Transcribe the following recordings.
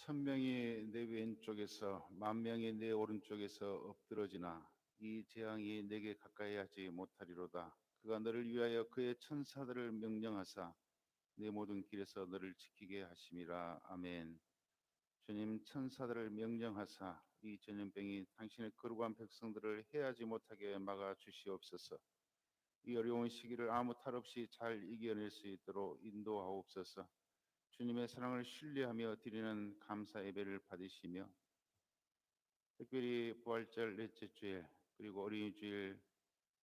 천명이 내 왼쪽에서 만명이 내 오른쪽에서 엎드러지나 이 재앙이 내게 가까이 하지 못하리로다. 그가 너를 위하여 그의 천사들을 명령하사 내 모든 길에서 너를 지키게 하심이라. 아멘. 주님, 천사들을 명령하사 이 전염병이 당신의 거룩한 백성들을 해하지 못하게 막아 주시옵소서. 이 어려운 시기를 아무 탈 없이 잘 이겨낼 수 있도록 인도하옵소서. 주님의 사랑을 신뢰하며 드리는 감사 예배를 받으시며 특별히 부활절 넷째 주일 그리고 어린이 주일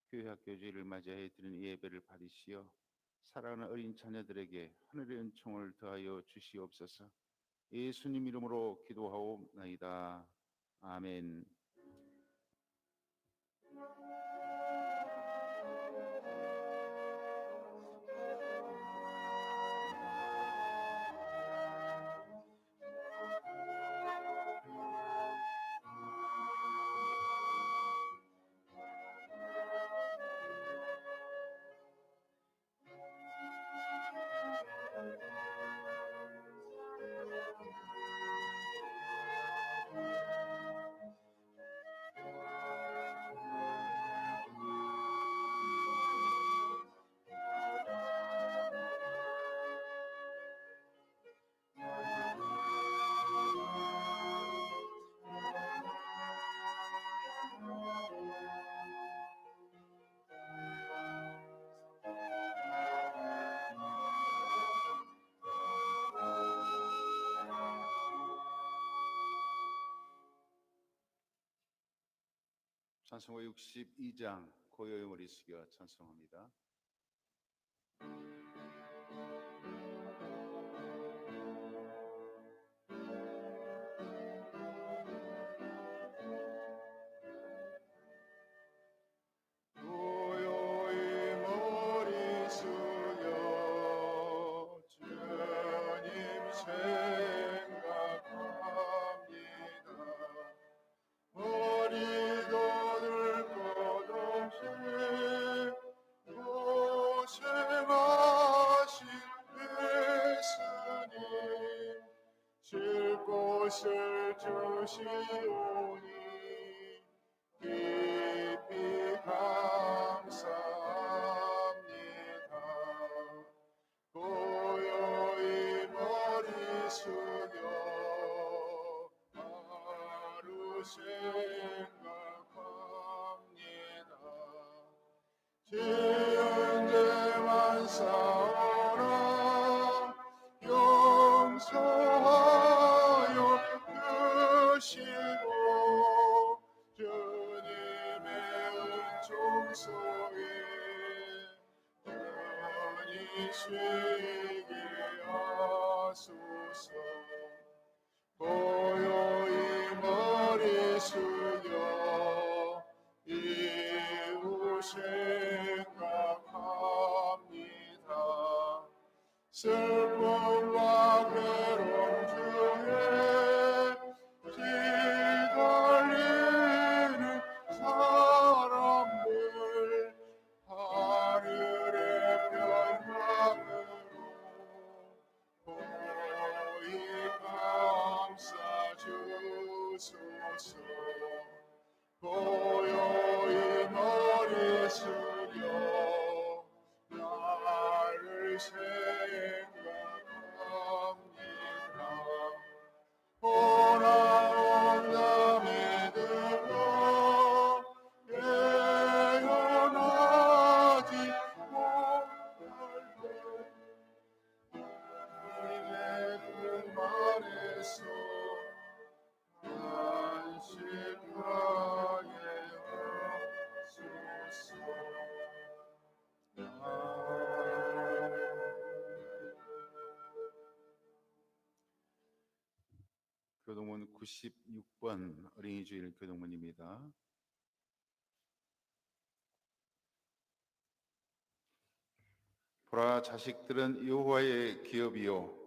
교회 학교 주일을 맞이하여 드리는 이 예배를 받으시어 사랑하는 어린 자녀들에게 하늘의 은총을 더하여 주시옵소서. 예수님 이름으로 기도하옵나이다. 아멘. 찬송가 62장 고요의 머리 숙여 찬송합니다. 고요의 머리 숙여 주님 생각합니다. 머리도 들 것 없이 고생하신 예수님 쉴 곳을 주시오니 깊이 감사합니다. 고요히 머리 숙여 하루 생각합니다. 지은 죄만 쌓아라 용서하여 주시고 주님의 은총 속에 편히 쉬게 하소서. 고요히 머리 숙여 이웃 생각합니다. 슬픔과 괴로움 중에 시달리는 사람들 하늘의 평강으로 고이 감싸 주소서. 고요히 머리 숙여 나를 생각합니다. 오나온다 믿음으로 예언하지 못할 때 주님의 품 안에서 안식하게 하소서. 교동문 96번 어린이 주일 교동문입니다. 보라, 자식들은 여호와의 기업이요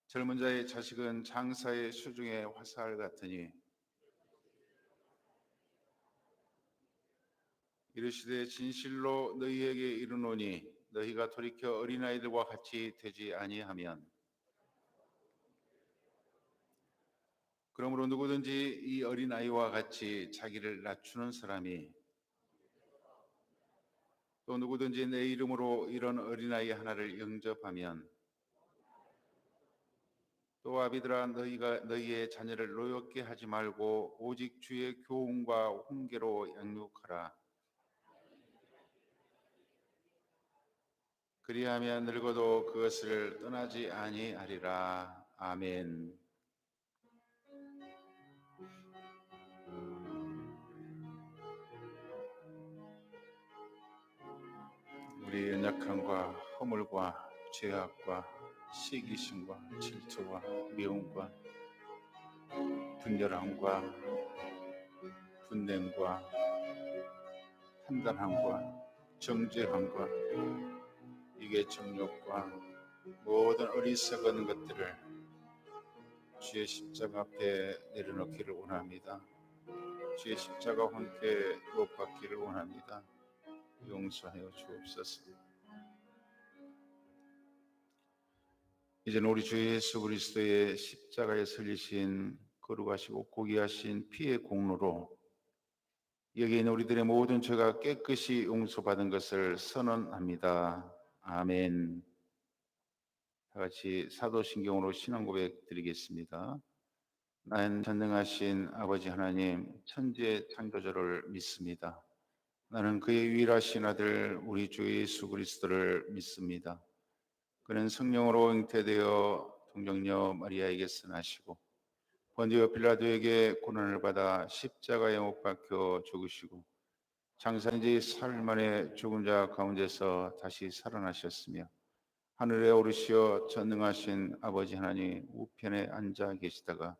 젊은 자의 자식은 장사의 수중의 화살 같으니 이르시되 진실로 너희에게 이르노니 너희가 돌이켜 어린아이들과 같이 되지 아니하면 그러므로 누구든지 이 어린아이와 같이 자기를 낮추는 사람이, 또 누구든지 내 이름으로 이런 어린아이 하나를 영접하면, 또 아비들아, 너희가 너희의 자녀를 노엽게 하지 말고 오직 주의 교훈과 훈계로 양육하라. 그리하면 늙어도 그것을 떠나지 아니하리라. 아멘. 우리 연약함과 허물과 죄악과 시기심과 질투와 미움과 분열함과 분냄과 판단함과 정죄함과 이게 정욕과 모든 어리석은 것들을 주의 십자가 앞에 내려놓기를 원합니다. 주의 십자가 함께 못 박기를 원합니다. 용서하여 주옵소서. 이제는 우리 주 예수 그리스도의 십자가에 설리신 거룩하시고 고귀하신 피의 공로로 여기 있는 우리들의 모든 죄가 깨끗이 용서받은 것을 선언합니다. 아멘. 다 같이 사도신경으로 신앙 고백 드리겠습니다. 나는 전능하신 아버지 하나님 천지의 창조주를 믿습니다. 나는 그의 유일하신 아들 우리 주 예수 그리스도를 믿습니다. 그는 성령으로 잉태되어 동정녀 마리아에게서 나시고 본디오 빌라도에게 고난을 받아 십자가에 못 박혀 죽으시고 장사한 지 사흘 만에 죽은 자 가운데서 다시 살아나셨으며 하늘에 오르시어 전능하신 아버지 하나님 우편에 앉아 계시다가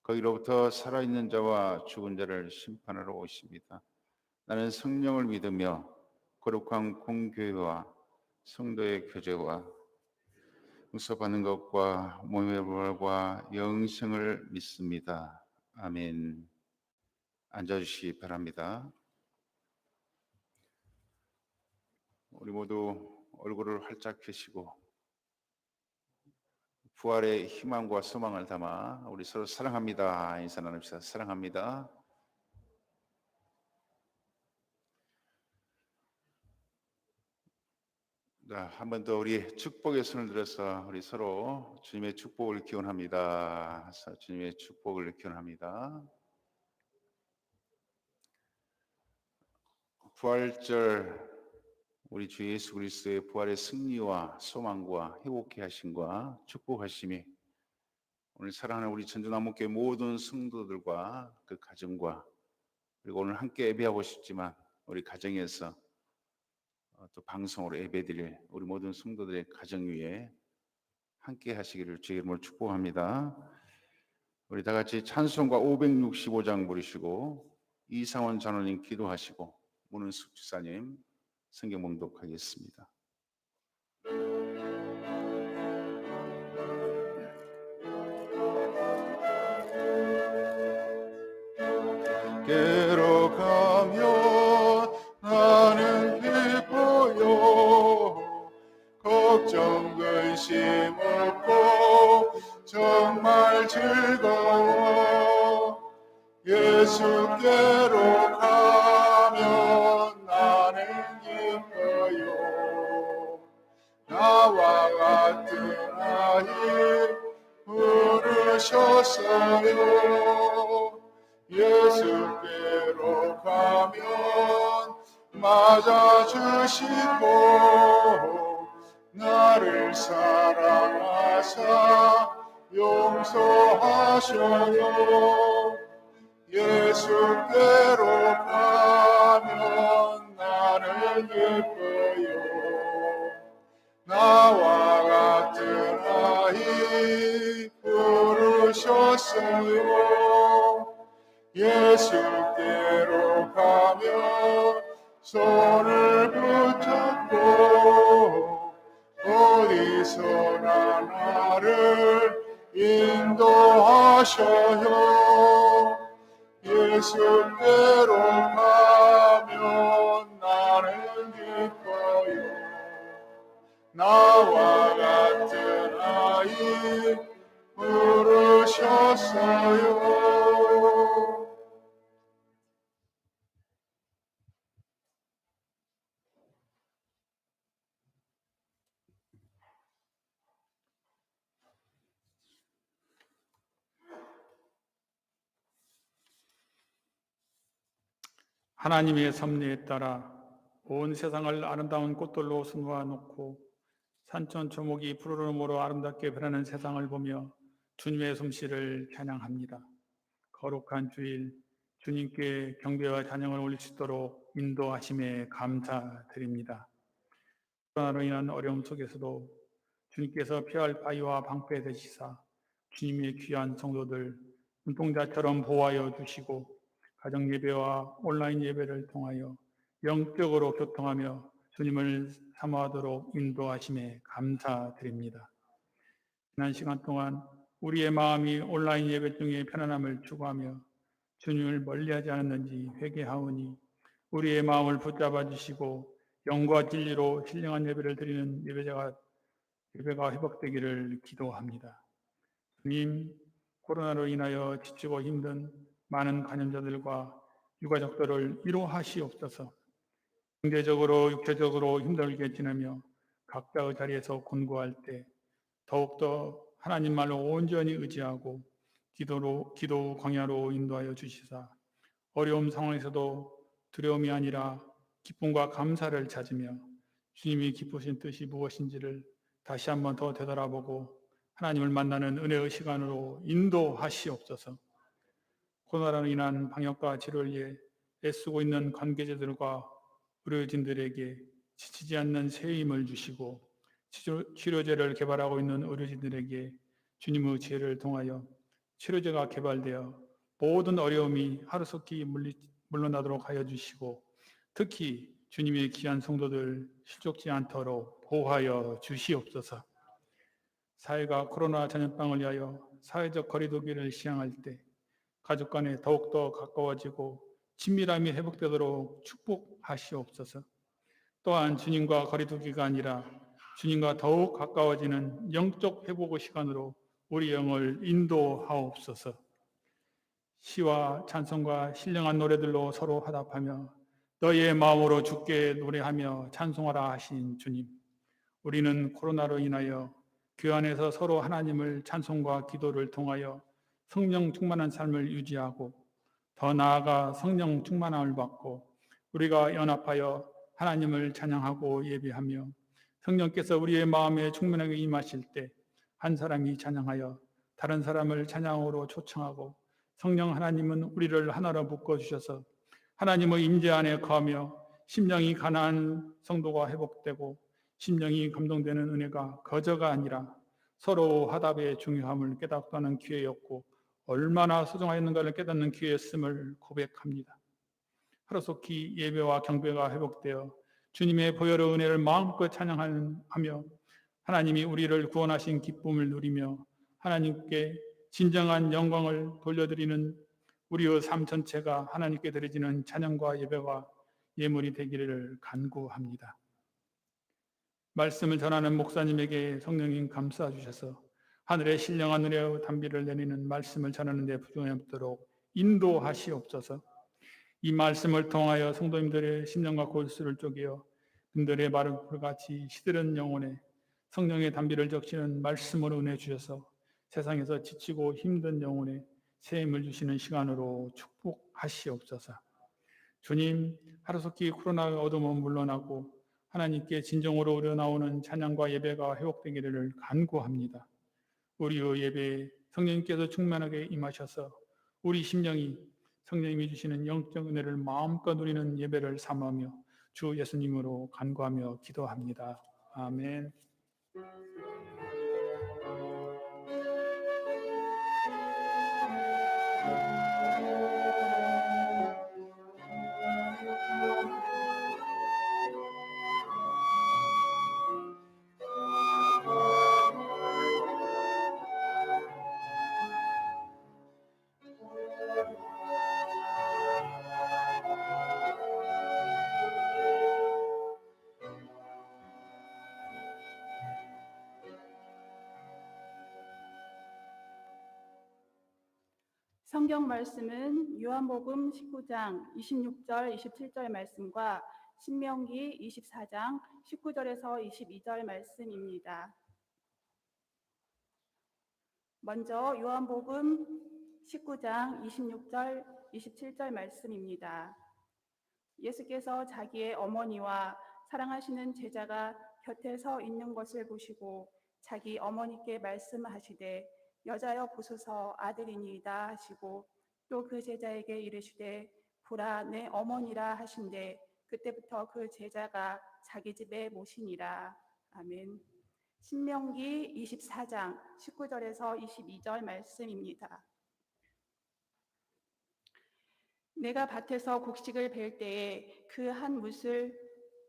거기로부터 살아있는 자와 죽은 자를 심판하러 오십니다. 나는 성령을 믿으며 거룩한 공교회와 성도의 교제와 용서받는 것과 몸의 부활과 영생을 믿습니다. 아멘. 앉아주시기 바랍니다. 우리 모두 얼굴을 활짝 펴시고 부활의 희망과 소망을 담아 우리 서로 사랑합니다 인사 나눕시다. 사랑합니다. 한 번 더 우리 축복의 손을 들어서 우리 서로 주님의 축복을 기원합니다. 주님의 축복을 기원합니다. 부활절 우리 주 예수 그리스도의 부활의 승리와 소망과 회복케 하심과 축복하심이 오늘 사랑하는 우리 전주나무교회 모든 성도들과 그 가정과 그리고 오늘 함께 예배하고 싶지만 우리 가정에서 또 방송으로 예배드릴 우리 모든 성도들의 가정 위에 함께 하시기를 주의 이름으로 축복합니다. 우리 다 같이 찬송가 565장 부르시고 이상원 장로님 기도하시고 문은숙 집사님 성경 봉독하겠습니다. 깨로 가면 나는 기뻐요. 걱정 근심 없고 정말 즐거워. 예수께로 가면 나는 기뻐요. 나와 같은 아이 부르셨어요. 예수께로 가면 맞아주시고 나를 사랑하사 용서하셔요. 예수께로 가면 나는 기뻐요. 나와 같은 아이 부르셨어요. 예수께로 가면 손을 붙잡고 어디서나 나를 인도하셔요. 예수께로 가면 나는 기뻐요. 나와 같은 아이 부르셨어요. 주옵소서요. 하나님의 섭리에 따라 온 세상을 아름다운 꽃들로 수놓아 놓고 산천 초목이 푸르름으로 아름답게 변하는 세상을 보며 주님의 솜씨를 찬양합니다. 거룩한 주일, 주님께 경배와 찬양을 올릴 수 있도록 인도하심에 감사드립니다. 코로나로 인한 어려움 속에서도 주님께서 피할 바위와 방패 되시사 주님의 귀한 성도들 눈동자처럼 보호하여 주시고 가정 예배와 온라인 예배를 통하여 영적으로 교통하며 주님을 사모하도록 인도하심에 감사드립니다. 지난 시간 동안 우리의 마음이 온라인 예배 중에 편안함을 추구하며 주님을 멀리하지 않았는지 회개하오니 우리의 마음을 붙잡아 주시고 영과 진리로 신령한 예배를 드리는 예배가 회복되기를 기도합니다. 주님, 코로나로 인하여 지치고 힘든 많은 간염자들과 유가족들을 위로하시옵소서. 경제적으로 육체적으로 힘들게 지내며 각자의 자리에서 곤고할 때 더욱더 하나님 말로 온전히 의지하고 기도 광야로 인도하여 주시사 어려움 상황에서도 두려움이 아니라 기쁨과 감사를 찾으며 주님이 기쁘신 뜻이 무엇인지를 다시 한번 더 되돌아보고 하나님을 만나는 은혜의 시간으로 인도하시옵소서. 코로나로 인한 방역과 치료를 위해 애쓰고 있는 관계자들과 의료진들에게 지치지 않는 새 힘을 주시고 치료제를 개발하고 있는 의료진들에게 주님의 지혜를 통하여 치료제가 개발되어 모든 어려움이 하루속히 물러나도록 하여 주시고 특히 주님의 귀한 성도들 실족지 않도록 보호하여 주시옵소서. 사회가 코로나 전염병을 위하여 사회적 거리두기를 시행할 때 가족 간에 더욱더 가까워지고 친밀함이 회복되도록 축복하시옵소서. 또한 주님과 거리두기가 아니라 주님과 더욱 가까워지는 영적 회복의 시간으로 우리 영을 인도하옵소서. 시와 찬송과 신령한 노래들로 서로 화답하며 너희의 마음으로 주께 노래하며 찬송하라 하신 주님, 우리는 코로나로 인하여 교회 안에서 서로 하나님을 찬송과 기도를 통하여 성령 충만한 삶을 유지하고 더 나아가 성령 충만함을 받고 우리가 연합하여 하나님을 찬양하고 예배하며 성령께서 우리의 마음에 충만하게 임하실 때 한 사람이 찬양하여 다른 사람을 찬양으로 초청하고 성령 하나님은 우리를 하나로 묶어주셔서 하나님의 임재 안에 거하며 심령이 가난한 성도가 회복되고 심령이 감동되는 은혜가 거저가 아니라 서로 화답의 중요함을 깨닫는 기회였고 얼마나 소중하였는가를 깨닫는 기회였음을 고백합니다. 하루속히 예배와 경배가 회복되어 주님의 보혈의 은혜를 마음껏 찬양하며 하나님이 우리를 구원하신 기쁨을 누리며 하나님께 진정한 영광을 돌려드리는 우리의 삶 전체가 하나님께 드려지는 찬양과 예배와 예물이 되기를 간구합니다. 말씀을 전하는 목사님에게 성령님 감싸 주셔서 하늘의 신령한 은혜의 단비를 내리는 말씀을 전하는 데 부족함없도록 인도하시옵소서. 이 말씀을 통하여 성도님들의 심령과 골수를 쪼개어 그들의 마른 불같이 시들은 영혼에 성령의 단비를 적시는 말씀으로 은혜 주셔서 세상에서 지치고 힘든 영혼에 새 힘을 주시는 시간으로 축복하시옵소서. 주님, 하루속히 코로나의 어둠은 물러나고 하나님께 진정으로 우러나오는 찬양과 예배가 회복되기를 간구합니다. 우리의 예배에 성령님께서 충만하게 임하셔서 우리 심령이 성령님이 주시는 영적 은혜를 마음껏 누리는 예배를 삼으며 주 예수님으로 간구하며 기도합니다. 아멘. 성경 말씀은 요한복음 19장 26절, 27절 말씀과 신명기 24장 19절에서 22절 말씀입니다. 먼저 요한복음 19장 26절, 27절 말씀입니다. 예수께서 자기의 어머니와 사랑하시는 제자가 곁에 서 있는 것을 보시고 자기 어머니께 말씀하시되 여자여 보소서 아들이니이다 하시고 또 그 제자에게 이르시되 보라 내 어머니라 하신대 그때부터 그 제자가 자기 집에 모시니라. 아멘. 신명기 24장 19절에서 22절 말씀입니다. 내가 밭에서 곡식을 벨 때에 그 한 뭇을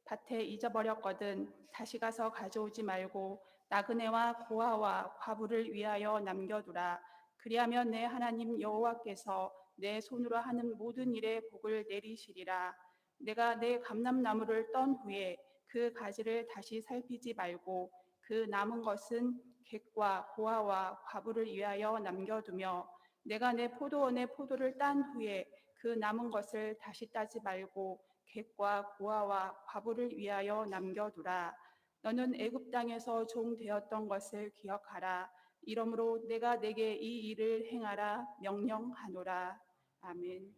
밭에 잊어버렸거든 다시 가서 가져오지 말고 나그네와 고아와 과부를 위하여 남겨두라. 그리하면 내 하나님 여호와께서 내 손으로 하는 모든 일에 복을 내리시리라. 내가 내 감람나무를 떤 후에 그 가지를 다시 살피지 말고 그 남은 것은 객과 고아와 과부를 위하여 남겨두며 내가 내 포도원의 포도를 딴 후에 그 남은 것을 다시 따지 말고 객과 고아와 과부를 위하여 남겨두라. 너는 애굽 땅에서 종 되었던 것을 기억하라. 이러므로 내가 내게 이 일을 행하라 명령하노라. 아멘.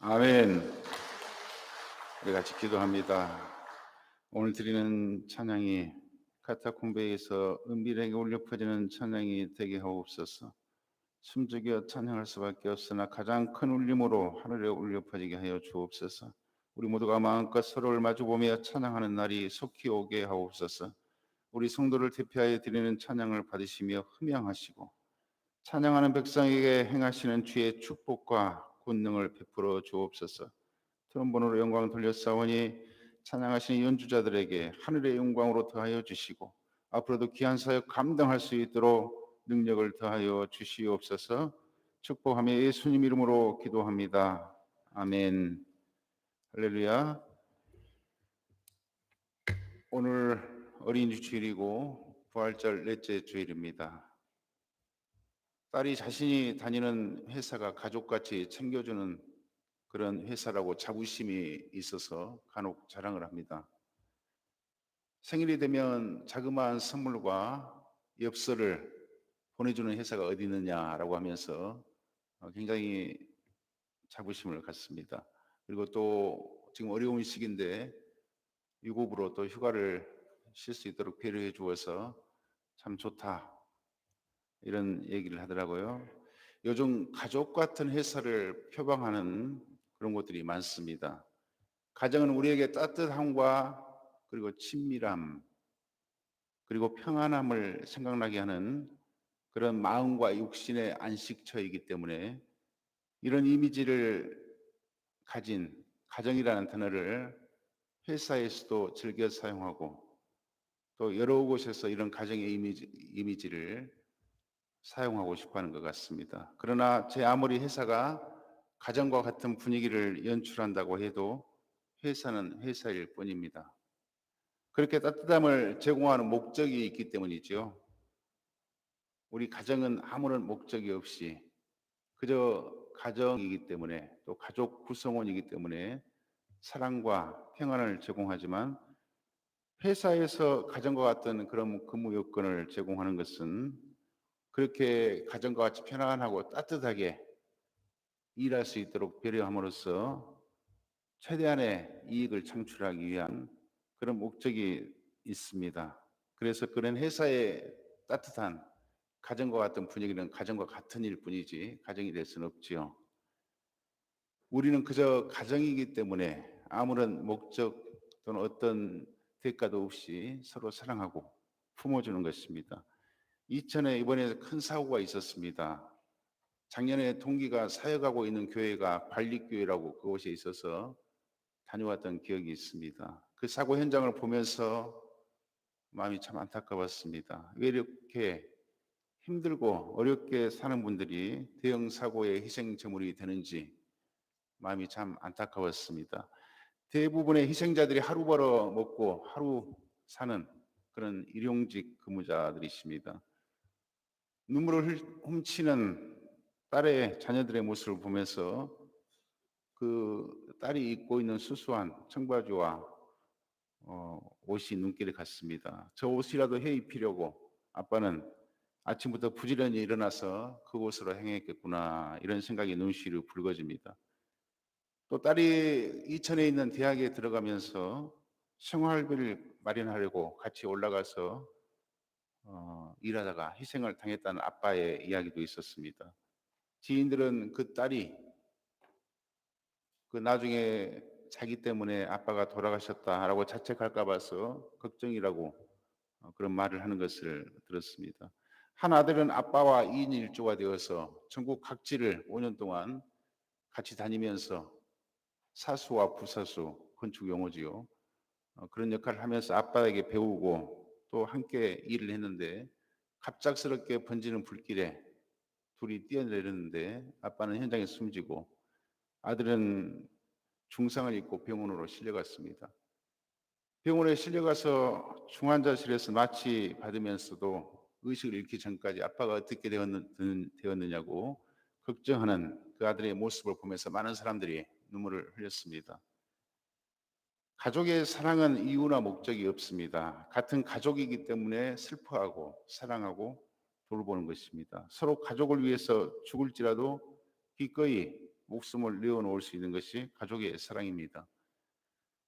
아멘. 우리 같이 기도합니다. 오늘 드리는 찬양이 카타콤베에서 은밀하게 울려 퍼지는 찬양이 되게 하옵소서. 숨죽여 찬양할 수밖에 없으나 가장 큰 울림으로 하늘에 울려 퍼지게 하여 주옵소서. 우리 모두가 마음껏 서로를 마주보며 찬양하는 날이 속히 오게 하옵소서. 우리 성도를 대표하여 드리는 찬양을 받으시며 흠양하시고 찬양하는 백성에게 행하시는 주의 축복과 권능을 베풀어 주옵소서. 트럼본으로 영광 돌렸사오니 찬양하시는 연주자들에게 하늘의 영광으로 더하여 주시고 앞으로도 귀한 사역 감당할 수 있도록 능력을 더하여 주시옵소서. 축복하며 예수님 이름으로 기도합니다. 아멘. 할렐루야. 오늘 어린이 주일이고 부활절 넷째 주일입니다. 딸이 자신이 다니는 회사가 가족같이 챙겨주는 그런 회사라고 자부심이 있어서 간혹 자랑을 합니다. 생일이 되면 자그마한 선물과 엽서를 보내주는 회사가 어디 있느냐라고 하면서 굉장히 자부심을 갖습니다. 그리고 또 지금 어려운 시기인데 유급으로 또 휴가를 쉴 수 있도록 배려해 주어서 참 좋다, 이런 얘기를 하더라고요. 요즘 가족 같은 회사를 표방하는 그런 곳들이 많습니다. 가정은 우리에게 따뜻함과 그리고 친밀함 그리고 평안함을 생각나게 하는 그런 마음과 육신의 안식처이기 때문에 이런 이미지를 가진 가정이라는 단어를 회사에서도 즐겨 사용하고 또 여러 곳에서 이런 가정의 이미지를 사용하고 싶어 하는 것 같습니다. 그러나 제 아무리 회사가 가정과 같은 분위기를 연출한다고 해도 회사는 회사일 뿐입니다. 그렇게 따뜻함을 제공하는 목적이 있기 때문이죠. 우리 가정은 아무런 목적이 없이 그저 가정이기 때문에 또 가족 구성원이기 때문에 사랑과 평안을 제공하지만 회사에서 가정과 같은 그런 근무 여건을 제공하는 것은 그렇게 가정과 같이 편안하고 따뜻하게 일할 수 있도록 배려함으로써 최대한의 이익을 창출하기 위한 그런 목적이 있습니다. 그래서 그런 회사의 따뜻한 가정과 같은 분위기는 가정과 같은 일 뿐이지 가정이 될 수는 없지요. 우리는 그저 가정이기 때문에 아무런 목적 또는 어떤 대가도 없이 서로 사랑하고 품어주는 것입니다. 이천에 이번에 큰 사고가 있었습니다. 작년에 동기가 사역하고 있는 교회가 관리교회라고 그곳에 있어서 다녀왔던 기억이 있습니다. 그 사고 현장을 보면서 마음이 참 안타까웠습니다. 왜 이렇게 힘들고 어렵게 사는 분들이 대형 사고의 희생 제물이 되는지 마음이 참 안타까웠습니다. 대부분의 희생자들이 하루 벌어 먹고 하루 사는 그런 일용직 근무자들이십니다. 눈물을 훔치는 딸의 자녀들의 모습을 보면서 그 딸이 입고 있는 수수한 청바지와 옷이 눈길에 갔습니다. 저 옷이라도 해 입히려고 아빠는 아침부터 부지런히 일어나서 그곳으로 행했겠구나, 이런 생각이 눈시로 붉어집니다. 또 딸이 이천에 있는 대학에 들어가면서 생활비를 마련하려고 같이 올라가서 일하다가 희생을 당했다는 아빠의 이야기도 있었습니다. 지인들은 그 딸이 그 나중에 자기 때문에 아빠가 돌아가셨다라고 자책할까 봐서 걱정이라고 그런 말을 하는 것을 들었습니다. 한 아들은 아빠와 2인 1조가 되어서 전국 각지를 5년 동안 같이 다니면서 사수와 부사수, 건축 용어지요. 그런 역할을 하면서 아빠에게 배우고 또 함께 일을 했는데 갑작스럽게 번지는 불길에 둘이 뛰어내렸는데 아빠는 현장에 숨지고 아들은 중상을 입고 병원으로 실려갔습니다. 병원에 실려가서 중환자실에서 마취 받으면서도 의식을 잃기 전까지 아빠가 어떻게 되었느냐고 걱정하는 그 아들의 모습을 보면서 많은 사람들이 눈물을 흘렸습니다. 가족의 사랑은 이유나 목적이 없습니다. 같은 가족이기 때문에 슬퍼하고 사랑하고 돌보는 것입니다. 서로 가족을 위해서 죽을지라도 기꺼이 목숨을 내어놓을 수 있는 것이 가족의 사랑입니다.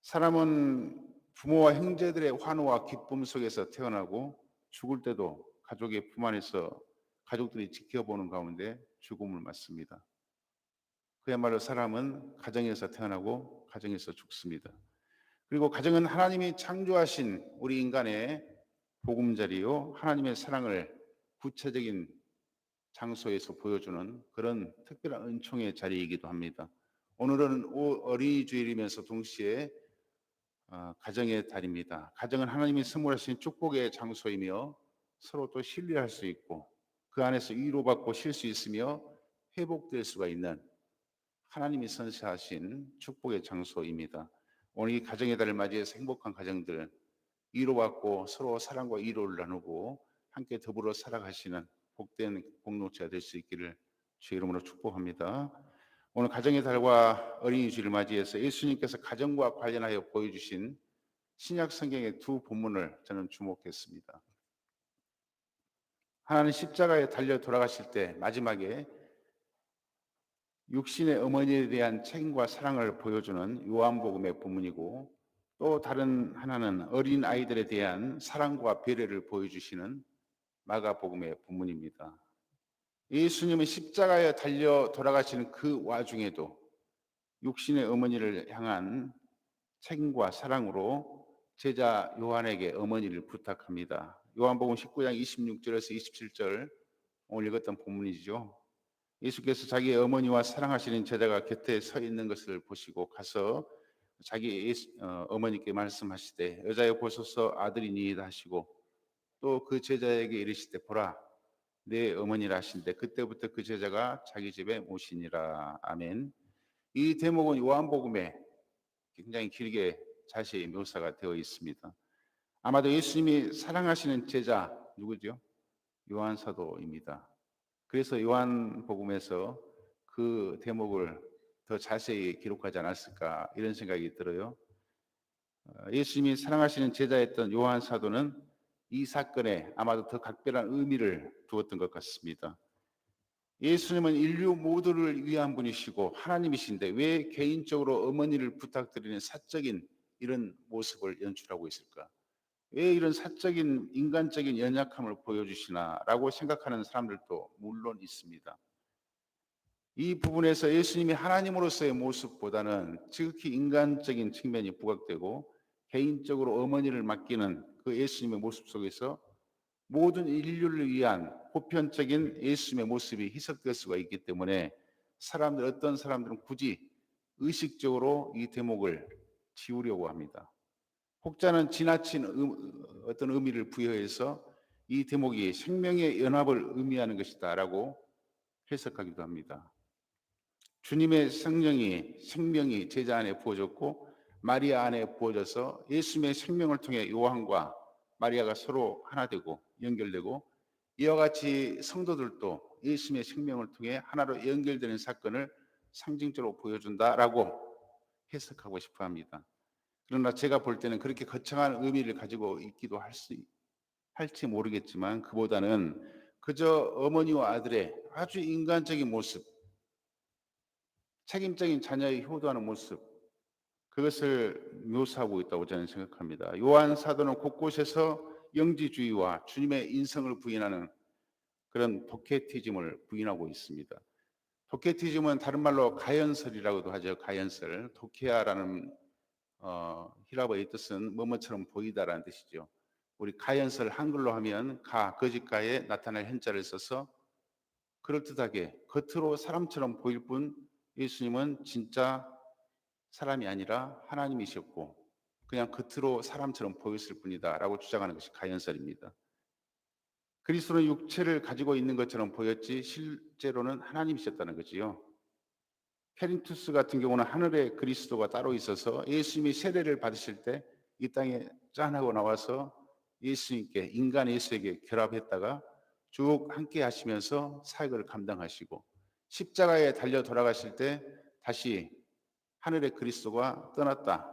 사람은 부모와 형제들의 환호와 기쁨 속에서 태어나고 죽을 때도 가족의 품 안에서 가족들이 지켜보는 가운데 죽음을 맞습니다. 그야말로 사람은 가정에서 태어나고 가정에서 죽습니다. 그리고 가정은 하나님이 창조하신 우리 인간의 보금자리요, 하나님의 사랑을 구체적인 장소에서 보여주는 그런 특별한 은총의 자리이기도 합니다. 오늘은 어린이 주일이면서 동시에 가정의 달입니다. 가정은 하나님이 선물하신 축복의 장소이며 서로 또 신뢰할 수 있고 그 안에서 위로받고 쉴 수 있으며 회복될 수가 있는 하나님이 선사하신 축복의 장소입니다. 오늘 이 가정의 달을 맞이해서 행복한 가정들, 위로받고 서로 사랑과 위로를 나누고 함께 더불어 살아가시는 복된 공동체가 될 수 있기를 주의 이름으로 축복합니다. 오늘 가정의 달과 어린이 주일을 맞이해서 예수님께서 가정과 관련하여 보여주신 신약 성경의 두 본문을 저는 주목했습니다. 하나는 십자가에 달려 돌아가실 때 마지막에 육신의 어머니에 대한 책임과 사랑을 보여주는 요한복음의 본문이고, 또 다른 하나는 어린 아이들에 대한 사랑과 배려를 보여주시는 마가복음의 본문입니다. 예수님은 십자가에 달려 돌아가시는 그 와중에도 육신의 어머니를 향한 책임과 사랑으로 제자 요한에게 어머니를 부탁합니다. 요한복음 19장 26절에서 27절 오늘 읽었던 본문이죠. 예수께서 자기의 어머니와 사랑하시는 제자가 곁에 서 있는 것을 보시고 가서 자기 어머니께 말씀하시되 여자여 보소서 아들이니이다 하시고, 또 그 제자에게 이르시되 보라 내 어머니라 하신대 그때부터 그 제자가 자기 집에 모시니라. 아멘. 이 대목은 요한복음에 굉장히 길게 자세히 묘사가 되어 있습니다. 아마도 예수님이 사랑하시는 제자 누구죠? 요한 사도입니다. 그래서 요한복음에서 그 대목을 더 자세히 기록하지 않았을까 이런 생각이 들어요. 예수님이 사랑하시는 제자였던 요한 사도는 이 사건에 아마도 더 각별한 의미를 두었던 것 같습니다. 예수님은 인류 모두를 위한 분이시고 하나님이신데 왜 개인적으로 어머니를 부탁드리는 사적인 이런 모습을 연출하고 있을까? 왜 이런 사적인 인간적인 연약함을 보여주시나라고 생각하는 사람들도 물론 있습니다. 이 부분에서 예수님이 하나님으로서의 모습보다는 지극히 인간적인 측면이 부각되고 개인적으로 어머니를 맡기는 그 예수님의 모습 속에서 모든 인류를 위한 보편적인 예수님의 모습이 희석될 수가 있기 때문에 어떤 사람들은 굳이 의식적으로 이 대목을 지우려고 합니다. 혹자는 지나친 어떤 의미를 부여해서 이 대목이 생명의 연합을 의미하는 것이다라고 해석하기도 합니다. 주님의 생명이 제자 안에 부어졌고 마리아 안에 부어져서 예수님의 생명을 통해 요한과 마리아가 서로 하나 되고 연결되고, 이와 같이 성도들도 예수님의 생명을 통해 하나로 연결되는 사건을 상징적으로 보여준다라고 해석하고 싶어 합니다. 그러나 제가 볼 때는 그렇게 거창한 의미를 가지고 있기도 할지 모르겠지만 그보다는 그저 어머니와 아들의 아주 인간적인 모습, 책임적인 자녀의 효도하는 모습, 그것을 묘사하고 있다고 저는 생각합니다. 요한 사도는 곳곳에서 영지주의와 주님의 인성을 부인하는 그런 도케티즘을 부인하고 있습니다. 도케티즘은 다른 말로 가연설이라고도 하죠. 가연설. 도케아라는 히라버의 뜻은 뭐뭐처럼 보이다라는 뜻이죠. 우리 가연설 한글로 하면 거짓가에 나타날 현자를 써서 그럴듯하게 겉으로 사람처럼 보일 뿐 예수님은 진짜 사람이 아니라 하나님이셨고 그냥 겉으로 사람처럼 보였을 뿐이다 라고 주장하는 것이 가연설입니다. 그리스도는 육체를 가지고 있는 것처럼 보였지 실제로는 하나님이셨다는 거지요. 페린투스 같은 경우는 하늘에 그리스도가 따로 있어서 예수님이 세례를 받으실 때 이 땅에 짠하고 나와서 예수님께 인간 예수에게 결합했다가 쭉 함께 하시면서 사역을 감당하시고 십자가에 달려 돌아가실 때 다시 하늘의 그리스도가 떠났다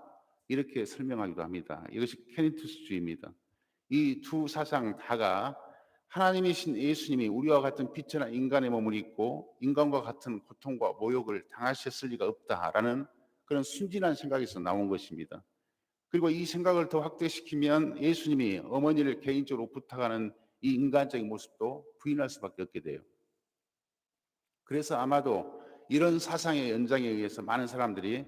이렇게 설명하기도 합니다. 이것이 케니투스주의입니다. 이 두 사상 다가 하나님이신 예수님이 우리와 같은 빛이나 인간의 몸을 입고 인간과 같은 고통과 모욕을 당하셨을 리가 없다라는 그런 순진한 생각에서 나온 것입니다. 그리고 이 생각을 더 확대시키면 예수님이 어머니를 개인적으로 부탁하는 이 인간적인 모습도 부인할 수밖에 없게 돼요. 그래서 아마도 이런 사상의 연장에 의해서 많은 사람들이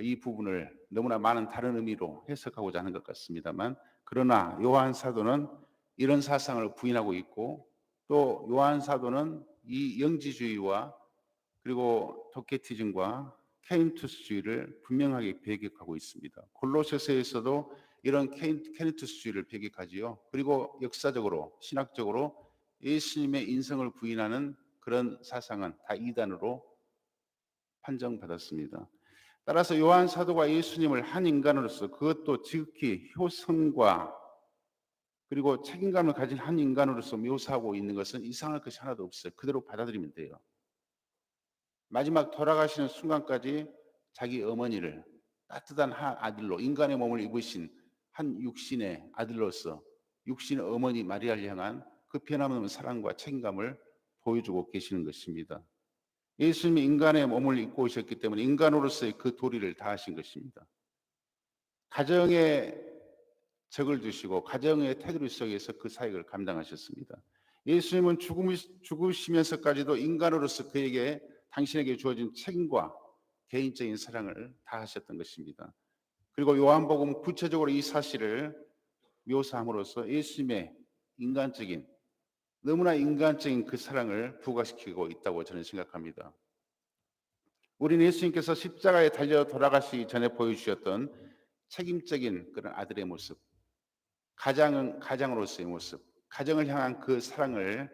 이 부분을 너무나 많은 다른 의미로 해석하고자 하는 것 같습니다만, 그러나 요한 사도는 이런 사상을 부인하고 있고, 또 요한 사도는 이 영지주의와 그리고 도케티즘과 케인투스주의를 분명하게 배격하고 있습니다. 골로새서에서도 이런 케인투스주의를 배격하지요. 그리고 역사적으로, 신학적으로 예수님의 인성을 부인하는 그런 사상은 다 이단으로 판정받았습니다. 따라서 요한 사도가 예수님을 한 인간으로서, 그것도 지극히 효성과 그리고 책임감을 가진 한 인간으로서 묘사하고 있는 것은 이상할 것이 하나도 없어요. 그대로 받아들이면 돼요. 마지막 돌아가시는 순간까지 자기 어머니를 따뜻한 한 아들로, 인간의 몸을 입으신 한 육신의 아들로서 육신의 어머니 마리아를 향한 그 변함없는 사랑과 책임감을 보여주고 계시는 것입니다. 예수님이 인간의 몸을 입고 오셨기 때문에 인간으로서의 그 도리를 다하신 것입니다. 가정에 적을 두시고 가정의 테두리 속에서 그 사역을 감당하셨습니다. 예수님은 죽으시면서까지도 인간으로서 그에게, 당신에게 주어진 책임과 개인적인 사랑을 다하셨던 것입니다. 그리고 요한복음 구체적으로 이 사실을 묘사함으로써 예수님의 인간적인, 너무나 인간적인 그 사랑을 부각시키고 있다고 저는 생각합니다. 우리는 예수님께서 십자가에 달려 돌아가시기 전에 보여주셨던 책임적인 그런 아들의 모습, 가장으로서의 모습, 가정을 향한 그 사랑을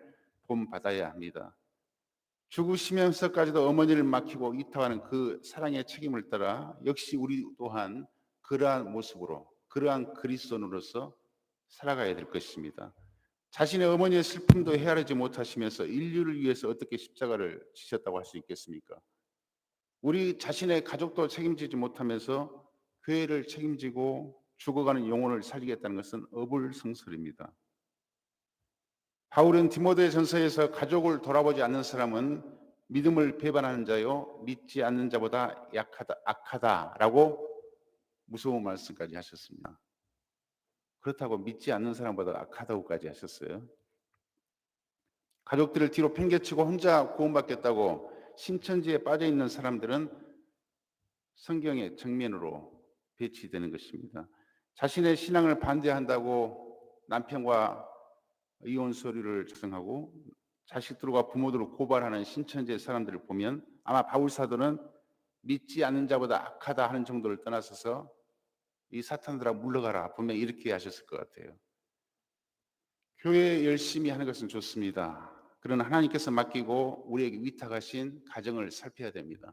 본받아야 합니다. 죽으시면서까지도 어머니를 맡기고 이타하는 그 사랑의 책임을 따라 역시 우리 또한 그러한 모습으로, 그러한 그리스도인으로서 살아가야 될 것입니다. 자신의 어머니의 슬픔도 헤아리지 못하시면서 인류를 위해서 어떻게 십자가를 지셨다고 할 수 있겠습니까? 우리 자신의 가족도 책임지지 못하면서 교회를 책임지고 죽어가는 영혼을 살리겠다는 것은 어불성설입니다. 바울은 디모데전서에서 가족을 돌아보지 않는 사람은 믿음을 배반하는 자요 믿지 않는 자보다 악하다라고 무서운 말씀까지 하셨습니다. 그렇다고 믿지 않는 사람보다 악하다고까지 하셨어요. 가족들을 뒤로 팽개치고 혼자 구원받겠다고 신천지에 빠져 있는 사람들은 성경의 정면으로 배치되는 것입니다. 자신의 신앙을 반대한다고 남편과 이혼 서류를 작성하고 자식들과 부모들을 고발하는 신천지의 사람들을 보면 아마 바울 사도는 믿지 않는 자보다 악하다 하는 정도를 떠나서서 이 사탄들아 물러가라 분명히 이렇게 하셨을 것 같아요. 교회 열심히 하는 것은 좋습니다. 그러나 하나님께서 맡기고 우리에게 위탁하신 가정을 살펴야 됩니다.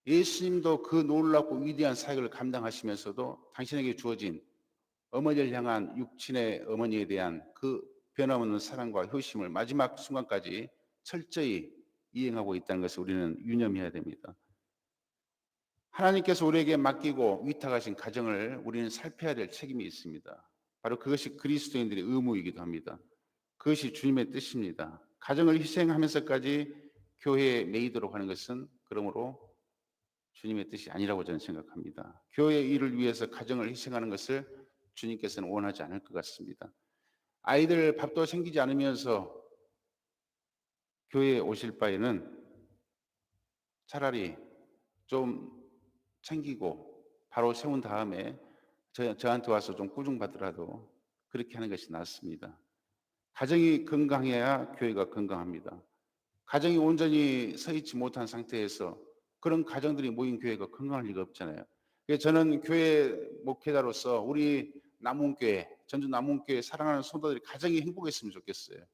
예수님도 그 놀랍고 위대한 사역을 감당하시면서도 당신에게 주어진 어머니를 향한 육신의 어머니에 대한 그 변함없는 사랑과 효심을 마지막 순간까지 철저히 이행하고 있다는 것을 우리는 유념해야 됩니다. 하나님께서 우리에게 맡기고 위탁하신 가정을 우리는 살펴야 될 책임이 있습니다. 바로 그것이 그리스도인들의 의무이기도 합니다. 그것이 주님의 뜻입니다. 가정을 희생하면서까지 교회에 매이도록 하는 것은 그러므로 주님의 뜻이 아니라고 저는 생각합니다. 교회의 일을 위해서 가정을 희생하는 것을 주님께서는 원하지 않을 것 같습니다. 아이들 밥도 챙기지 않으면서 교회에 오실 바에는 차라리 좀 챙기고 바로 세운 다음에 저한테 와서 좀 꾸중받더라도 그렇게 하는 것이 낫습니다. 가정이 건강해야 교회가 건강합니다. 가정이 온전히 서 있지 못한 상태에서 그런 가정들이 모인 교회가 건강할 리가 없잖아요. 그래서 저는 교회 목회자로서 우리 남원교회, 전주 남원교회 사랑하는 성도들이 가정이 행복했으면 좋겠어요.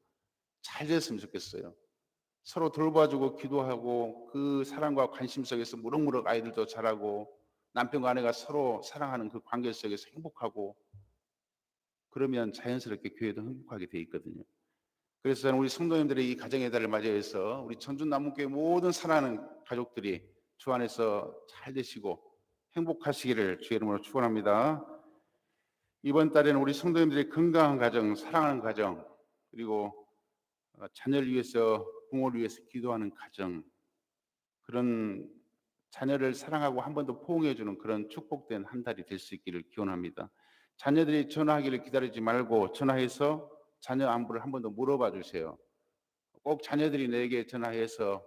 잘 됐으면 좋겠어요. 서로 돌봐주고 기도하고 그 사랑과 관심 속에서 무럭무럭 아이들도 자라고 남편과 아내가 서로 사랑하는 그 관계 속에서 행복하고 그러면 자연스럽게 교회도 행복하게 돼 있거든요. 그래서 저는 우리 성도님들의 이 가정의 달을 맞이해서 우리 전주 남문교회 모든 사랑하는 가족들이 주 안에서 잘 되시고 행복하시기를 주의 이름으로 축원합니다. 이번 달에는 우리 성도님들의 건강한 가정, 사랑하는 가정, 그리고 자녀를 위해서, 부모를 위해서 기도하는 가정, 그런 자녀를 사랑하고 한 번 더 포옹해주는 그런 축복된 한 달이 될 수 있기를 기원합니다. 자녀들이 전화하기를 기다리지 말고 전화해서 자녀 안부를 한 번 더 물어봐 주세요. 꼭 자녀들이 내게 전화해서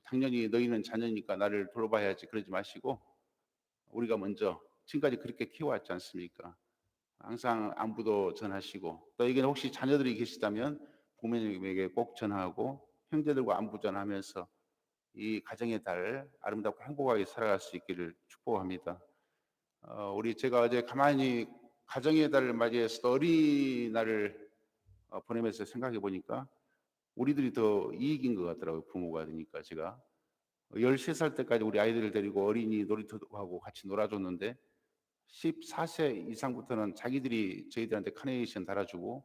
당연히 너희는 자녀니까 나를 돌봐야지 그러지 마시고 우리가 먼저 지금까지 그렇게 키워왔지 않습니까? 항상 안부도 전하시고 또 이게 혹시 자녀들이 계시다면 부모님에게 꼭 전화하고 형제들과 안부 전하면서 이 가정의 달 아름답고 행복하게 살아갈 수 있기를 축복합니다. 우리 제가 어제 가만히 가정의 달을 맞이해서 어린이날을 보내면서 생각해 보니까 우리들이 더 이익인 것 같더라고요. 부모가 되니까 제가 13살 때까지 우리 아이들을 데리고 어린이 놀이터도 하고 같이 놀아줬는데 14세 이상부터는 자기들이 저희들한테 카네이션 달아주고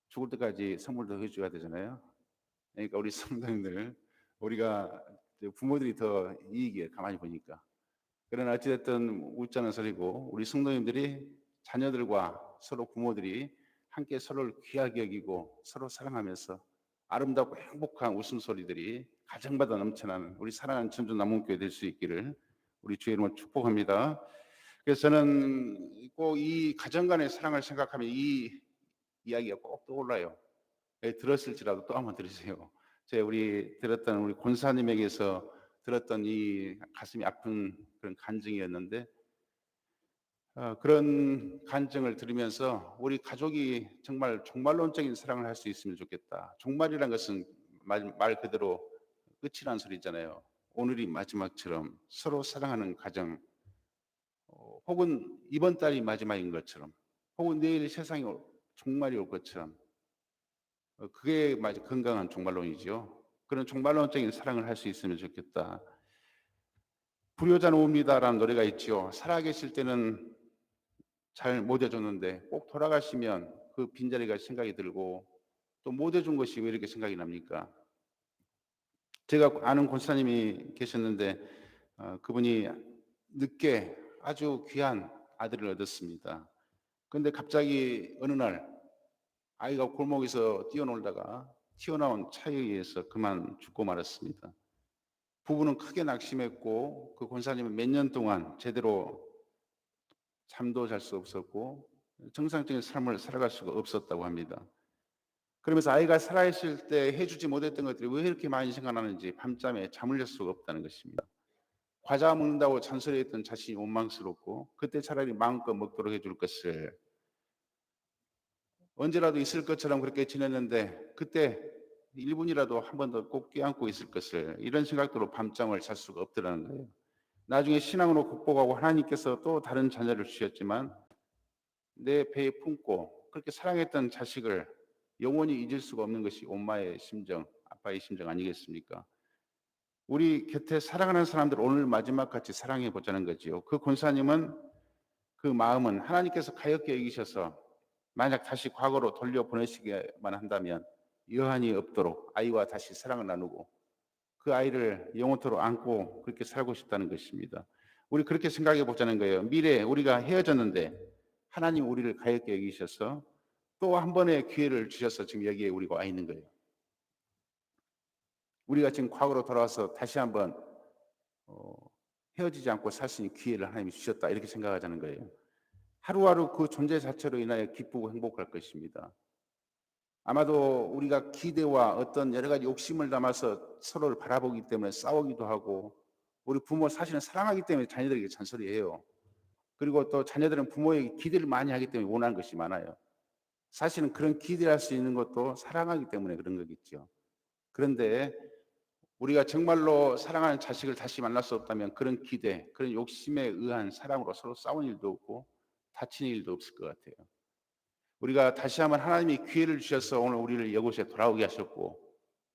죽을 때까지 선물도 해줘야 되잖아요. 그러니까 우리 성도님들 우리가 부모들이 더 이익이에요. 가만히 보니까. 그러나 어찌됐든 웃자는 소리고 우리 성도님들이 자녀들과 서로 부모들이 함께 서로를 귀하게 여기고 서로 사랑하면서 아름답고 행복한 웃음소리들이 가정마다 넘쳐나는 우리 사랑하는 천주 남문교회 될 수 있기를 우리 주의 이름으로 축복합니다. 그래서 저는 꼭 이 가정 간의 사랑을 생각하면 이 이야기가 꼭 떠올라요. 들었을지라도 또 한번 들으세요. 제가 우리 들었던 우리 권사님에게서 들었던 이 가슴이 아픈 그런 간증이었는데 그런 간증을 들으면서 우리 가족이 정말 종말론적인 사랑을 할 수 있으면 좋겠다. 종말이란 것은 말 그대로 끝이라는 소리잖아요. 오늘이 마지막처럼 서로 사랑하는 가정, 혹은 이번 달이 마지막인 것처럼, 혹은 내일 세상이 종말이 올 것처럼, 그게 건강한 종말론이죠. 그런 종말론적인 사랑을 할 수 있으면 좋겠다. 불효자는 옵니다라는 노래가 있죠. 살아계실 때는 잘 못 해줬는데 꼭 돌아가시면 그 빈자리가 생각이 들고 또 못 해준 것이 왜 이렇게 생각이 납니까? 제가 아는 권사님이 계셨는데 그분이 늦게 아주 귀한 아들을 얻었습니다. 그런데 갑자기 어느 날 아이가 골목에서 뛰어놀다가 튀어나온 차에 의해서 그만 죽고 말았습니다. 부부는 크게 낙심했고 그 권사님은 몇 년 동안 제대로 잠도 잘 수 없었고 정상적인 삶을 살아갈 수가 없었다고 합니다. 그러면서 아이가 살아있을 때 해주지 못했던 것들이 왜 이렇게 많이 생각나는지 밤잠에 잠을 잘 수가 없다는 것입니다. 과자 먹는다고 잔소리했던 자신이 원망스럽고 그때 차라리 마음껏 먹도록 해줄 것을 언제라도 있을 것처럼 그렇게 지냈는데 그때 1분이라도 한 번 더 꼭 껴안고 있을 것을 이런 생각으로 밤잠을 잘 수가 없더라는 거예요. 나중에 신앙으로 극복하고 하나님께서 또 다른 자녀를 주셨지만 내 배에 품고 그렇게 사랑했던 자식을 영원히 잊을 수가 없는 것이 엄마의 심정, 아빠의 심정 아니겠습니까? 우리 곁에 사랑하는 사람들 오늘 마지막 같이 사랑해 보자는 거지요. 그 권사님은 그 마음은 하나님께서 가엾게 여기셔서 만약 다시 과거로 돌려보내시기만 한다면 여한이 없도록 아이와 다시 사랑을 나누고 그 아이를 영원토록 안고 그렇게 살고 싶다는 것입니다. 우리 그렇게 생각해 보자는 거예요. 미래에 우리가 헤어졌는데 하나님 우리를 가엾게 여기셔서 또 한 번의 기회를 주셔서 지금 여기에 우리가 와 있는 거예요. 우리가 지금 과거로 돌아와서 다시 한번 헤어지지 않고 살 수 있는 기회를 하나님이 주셨다 이렇게 생각하자는 거예요. 하루하루 그 존재 자체로 인하여 기쁘고 행복할 것입니다. 아마도 우리가 기대와 어떤 여러 가지 욕심을 담아서 서로를 바라보기 때문에 싸우기도 하고 우리 부모 사실은 사랑하기 때문에 자녀들에게 잔소리해요. 그리고 또 자녀들은 부모에게 기대를 많이 하기 때문에 원하는 것이 많아요. 사실은 그런 기대할 수 있는 것도 사랑하기 때문에 그런 거겠죠. 그런데 우리가 정말로 사랑하는 자식을 다시 만날 수 없다면 그런 기대, 그런 욕심에 의한 사랑으로 서로 싸운 일도 없고 다치는 일도 없을 것 같아요. 우리가 다시 한번 하나님이 기회를 주셔서 오늘 우리를 이곳에 돌아오게 하셨고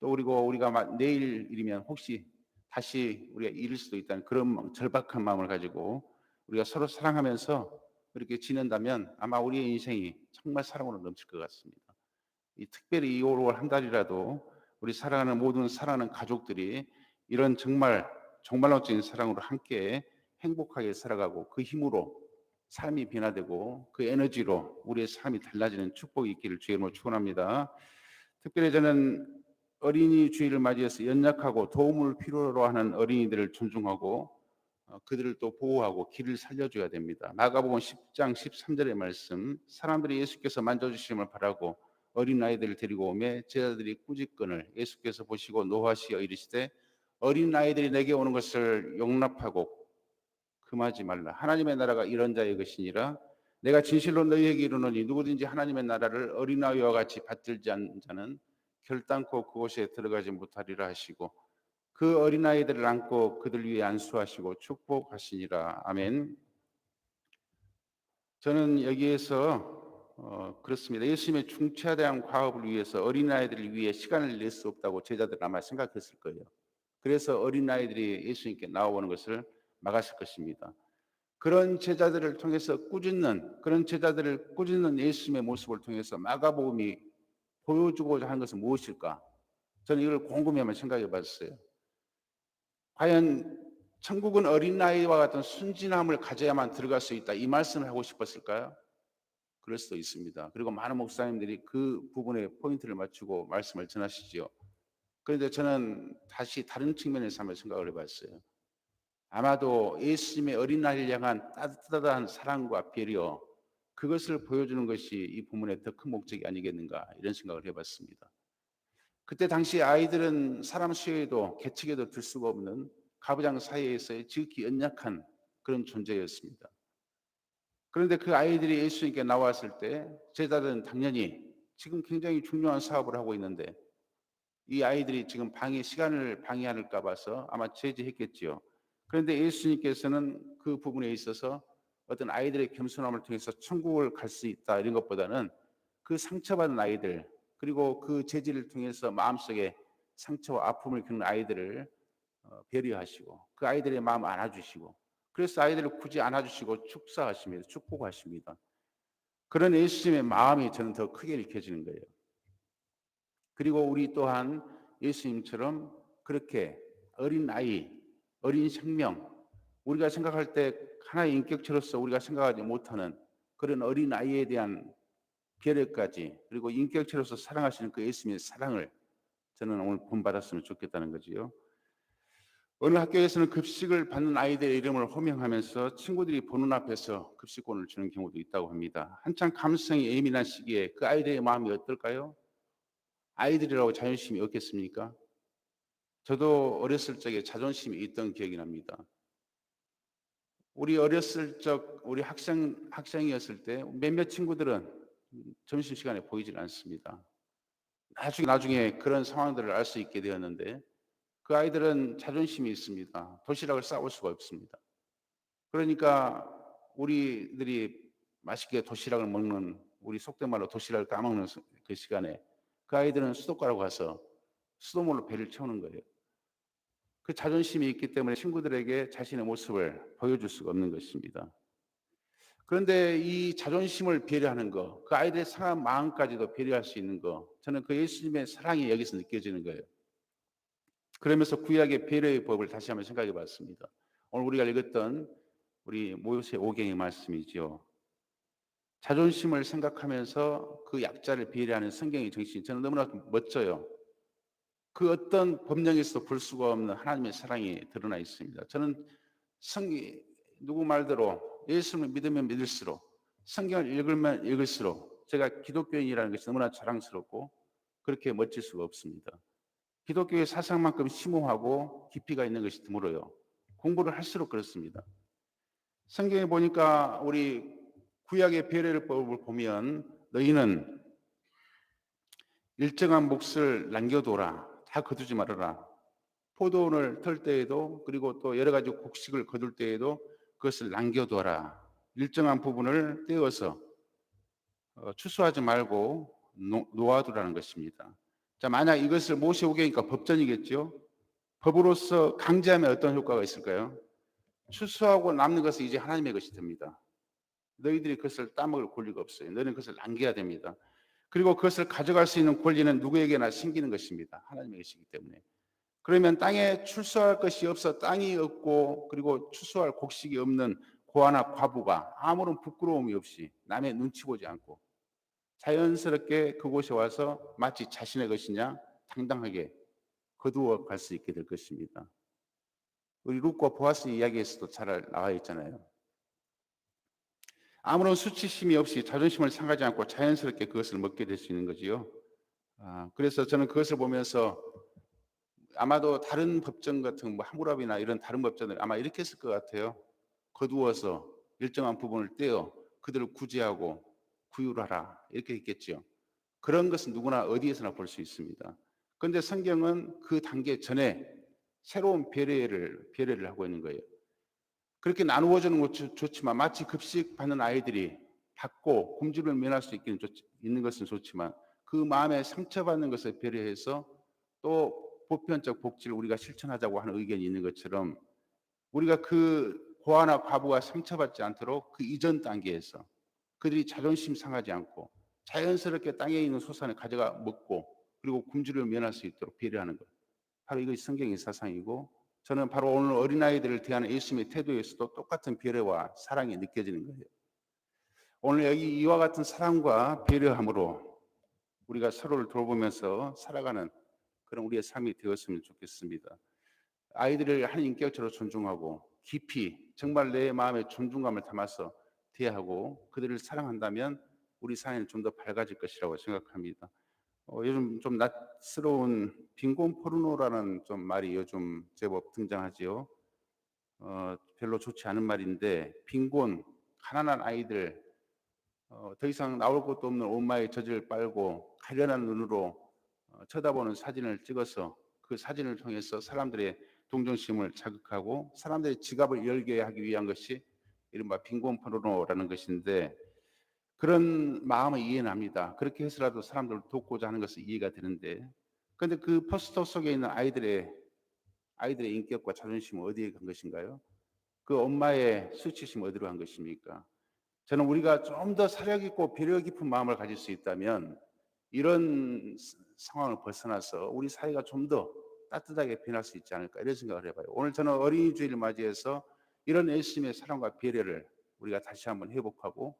또 우리가 내일이면 혹시 다시 우리가 잃을 수도 있다는 그런 절박한 마음을 가지고 우리가 서로 사랑하면서 그렇게 지낸다면 아마 우리의 인생이 정말 사랑으로 넘칠 것 같습니다. 특별히 이 5월 한 달이라도 우리 사랑하는 모든 사랑하는 가족들이 이런 정말 종말론적인 사랑으로 함께 행복하게 살아가고 그 힘으로 삶이 변화되고 그 에너지로 우리의 삶이 달라지는 축복이 있기를 주의 이름으로 축원합니다. 특별히 저는 어린이 주일을 맞이해서 연약하고 도움을 필요로 하는 어린이들을 존중하고 그들을 또 보호하고 길을 살려줘야 됩니다. 마가복음 10장 13절의 말씀 사람들이 예수께서 만져주심을 바라고 어린아이들을 데리고 오매 제자들이 꾸짖건을 예수께서 보시고 노하시어 이르시되 어린아이들이 내게 오는 것을 용납하고 금하지 말라. 하나님의 나라가 이런 자의 것이니라. 내가 진실로 너희에게 이르노니 누구든지 하나님의 나라를 어린아이와 같이 받들지 않는 자는 결단코 그곳에 들어가지 못하리라 하시고 그 어린아이들을 안고 그들 위에 안수하시고 축복하시니라. 아멘. 저는 여기에서 그렇습니다. 예수님의 중차대한 과업을 위해서 어린아이들을 위해 시간을 낼 수 없다고 제자들은 아마 생각했을 거예요. 그래서 어린아이들이 예수님께 나오는 것을 막았을 것입니다. 그런 제자들을 통해서 그런 제자들을 꾸짖는 예수님의 모습을 통해서 마가복음이 보여주고자 하는 것은 무엇일까? 저는 이걸 곰곰이 한번 생각해 봤어요. 과연 천국은 어린아이와 같은 순진함을 가져야만 들어갈 수 있다, 이 말씀을 하고 싶었을까요? 그럴 수도 있습니다. 그리고 많은 목사님들이 그 부분에 포인트를 맞추고 말씀을 전하시지요. 그런데 저는 다시 다른 측면에서 한번 생각을 해봤어요. 아마도 예수님의 어린아이를 향한 따뜻한 사랑과 배려, 그것을 보여주는 것이 이 부문의 더 큰 목적이 아니겠는가, 이런 생각을 해봤습니다. 그때 당시 아이들은 사람 수에도 계측에도 들 수가 없는 가부장 사이에서의 지극히 연약한 그런 존재였습니다. 그런데 그 아이들이 예수님께 나왔을 때 제자들은 당연히 지금 굉장히 중요한 사업을 하고 있는데 이 아이들이 지금 시간을 방해할까 봐서 아마 제지했겠지요. 그런데 예수님께서는 그 부분에 있어서 어떤 아이들의 겸손함을 통해서 천국을 갈 수 있다, 이런 것보다는 그 상처받은 아이들, 그리고 그 제지를 통해서 마음속에 상처와 아픔을 겪는 아이들을 배려하시고 그 아이들의 마음 안아주시고, 그래서 아이들을 굳이 안아주시고 축사하십니다. 축복하십니다. 그런 예수님의 마음이 저는 더 크게 느껴지는 거예요. 그리고 우리 또한 예수님처럼 그렇게 어린 아이, 어린 생명, 우리가 생각할 때 하나의 인격체로서 우리가 생각하지 못하는 그런 어린 아이에 대한 배려까지, 그리고 인격체로서 사랑하시는 그 예수님의 사랑을 저는 오늘 본받았으면 좋겠다는 거지요. 어느 학교에서는 급식을 받는 아이들의 이름을 호명하면서 친구들이 보는 앞에서 급식권을 주는 경우도 있다고 합니다. 한창 감성이 예민한 시기에 그 아이들의 마음이 어떨까요? 아이들이라고 자존심이 없겠습니까? 저도 어렸을 적에 자존심이 있던 기억이 납니다. 우리 어렸을 적 우리 학생이었을 때 몇몇 친구들은 점심시간에 보이질 않습니다. 나중에 그런 상황들을 알 수 있게 되었는데 그 아이들은 자존심이 있습니다. 도시락을 싸올 수가 없습니다. 그러니까 우리들이 맛있게 도시락을 먹는, 우리 속된 말로 도시락을 까먹는 그 시간에 그 아이들은 수도가로 가서 수돗물로 배를 채우는 거예요. 그 자존심이 있기 때문에 친구들에게 자신의 모습을 보여줄 수가 없는 것입니다. 그런데 이 자존심을 배려하는 거, 그 아이들의 상한 마음까지도 배려할 수 있는 거, 저는 그 예수님의 사랑이 여기서 느껴지는 거예요. 그러면서 구약의 배려의 법을 다시 한번 생각해 봤습니다. 오늘 우리가 읽었던 우리 모세 오경의 말씀이죠. 자존심을 생각하면서 그 약자를 배려하는 성경의 정신이 저는 너무나 멋져요. 그 어떤 법령에서도 볼 수가 없는 하나님의 사랑이 드러나 있습니다. 저는 누구 말대로 예수를 믿으면 믿을수록, 성경을 읽으면 읽을수록 제가 기독교인이라는 것이 너무나 자랑스럽고 그렇게 멋질 수가 없습니다. 기독교의 사상만큼 심오하고 깊이가 있는 것이 드물어요. 공부를 할수록 그렇습니다. 성경에 보니까 우리 구약의 배려의 법을 보면 너희는 일정한 몫을 남겨둬라. 다 거두지 말아라. 포도원을 털 때에도, 그리고 또 여러 가지 곡식을 거둘 때에도 그것을 남겨둬라. 일정한 부분을 떼어서 추수하지 말고 놓아두라는 것입니다. 자, 만약 이것을 모세오경이니까 법전이겠죠. 법으로서 강제하면 어떤 효과가 있을까요? 추수하고 남는 것은 이제 하나님의 것이 됩니다. 너희들이 그것을 따먹을 권리가 없어요. 너희는 그것을 남겨야 됩니다. 그리고 그것을 가져갈 수 있는 권리는 누구에게나 생기는 것입니다. 하나님의 것이기 때문에. 그러면 땅에 출수할 것이 없어 땅이 없고 그리고 추수할 곡식이 없는 고아나 과부가 아무런 부끄러움이 없이 남의 눈치 보지 않고 자연스럽게 그곳에 와서 마치 자신의 것이냐 당당하게 거두어 갈 수 있게 될 것입니다. 우리 룻과 보아스 이야기에서도 잘 나와 있잖아요. 아무런 수치심이 없이 자존심을 상하지 않고 자연스럽게 그것을 먹게 될 수 있는 거지요. 그래서 저는 그것을 보면서 아마도 다른 법정 같은 뭐 하무라비나 이런 다른 법정들 아마 이렇게 했을 것 같아요. 거두어서 일정한 부분을 떼어 그들을 구제하고 구휼하라 이렇게 했겠죠. 그런 것은 누구나 어디에서나 볼 수 있습니다. 그런데 성경은 그 단계 전에 새로운 배려를 하고 있는 거예요. 그렇게 나누어 주는 것도 좋지만 마치 급식 받는 아이들이 받고 굶주림을 면할 수 있는 것은 좋지만 그 마음에 상처받는 것을 배려해서 또 보편적 복지를 우리가 실천하자고 하는 의견이 있는 것처럼 우리가 그 고아나 과부가 상처받지 않도록 그 이전 단계에서 그들이 자존심 상하지 않고 자연스럽게 땅에 있는 소산을 가져가 먹고 그리고 굶주림을 면할 수 있도록 배려하는 것. 바로 이것이 성경의 사상이고 저는 바로 오늘 어린아이들을 대하는 예수님의 태도에서도 똑같은 배려와 사랑이 느껴지는 거예요. 오늘 여기 이와 같은 사랑과 배려함으로 우리가 서로를 돌보면서 살아가는 그런 우리의 삶이 되었으면 좋겠습니다. 아이들을 한 인격체로 존중하고 깊이 정말 내 마음에 존중감을 담아서 대하고 그들을 사랑한다면 우리 사회는 좀 더 밝아질 것이라고 생각합니다. 요즘 좀 낯스러운 빈곤 포르노라는 좀 말이 요즘 제법 등장하지요. 별로 좋지 않은 말인데 빈곤, 가난한 아이들 더 이상 나올 곳도 없는 엄마의 젖을 빨고 가련한 눈으로 쳐다보는 사진을 찍어서 그 사진을 통해서 사람들의 동정심을 자극하고 사람들의 지갑을 열게 하기 위한 것이 이른바 빈곤 포르노라는 것인데 그런 마음은 이해합니다. 그렇게 해서라도 사람들을 돕고자 하는 것은 이해가 되는데 그런데 그 포스터 속에 있는 아이들의 인격과 자존심은 어디에 간 것인가요? 그 엄마의 수치심은 어디로 간 것입니까? 저는 우리가 좀 더 사력 있고 배려 깊은 마음을 가질 수 있다면 이런 상황을 벗어나서 우리 사회가 좀 더 따뜻하게 변할 수 있지 않을까 이런 생각을 해봐요. 오늘 저는 어린이 주일을 맞이해서 이런 예수님의 사랑과 배려를 우리가 다시 한번 회복하고